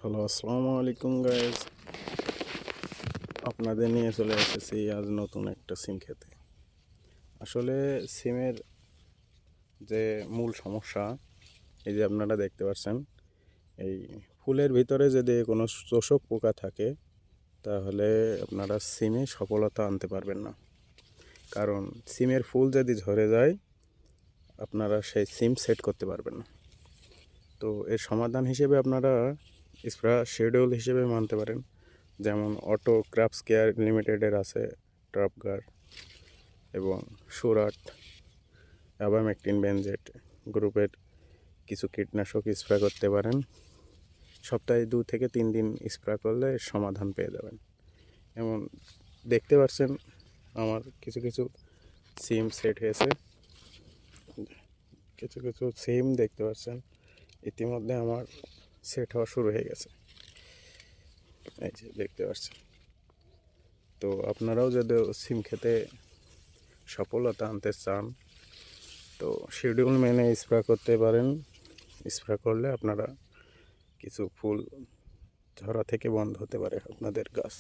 Hello, আসসালামু আলাইকুম guys. আপনাদের নিয়ে চলে এসেছি আজ নতুন একটা সিম খেতে। আসলে সিমের যে মূল সমস্যা, এই যে আপনারা দেখতে পাচ্ছেন, এই ফুলের ভিতরে যদি কোনো শোষক পোকা থাকে তাহলে আপনারা সিমে সফলতা আনতে পারবেন না। কারণ সিমের ফুল যদি ঝরে যায় আপনারা সেই সিম সেট করতে পারবেন না। তো এর সমাধান হিসেবে আপনারা স্প্রে শিডিউল হিসেবে মানতে পারেন, যেমন অটো ক্রাফটস কেয়ার লিমিটেডের আছে ট্রাপগার এবং সুরাট অ্যাবামেকটিন বেনজেট গ্রুপের কিছু কীটনাশক স্প্রে করতে পারেন। সপ্তাহে 2 থেকে 3 দিন স্প্রে করলে সমাধান পেয়ে যাবেন। এমন দেখতে পাচ্ছেন আমার কিছু কিছু সিম সেট হয়েছে, কিছু কিছু সিম দেখতে পাচ্ছেন ইতিমধ্যে আমার সেট হওয়া শুরু হয়ে গেছে। এই যে দেখতে পাচ্ছেন। তো আপনারাও যদি সিম খেতে সফলতা আনতে চান তো শিডিউল মেনে স্প্রে করতে পারেন। স্প্রে করলে আপনারা কিছু ফুল ঝরা থেকে বন্ধ হতে পারে আপনাদের গাছ।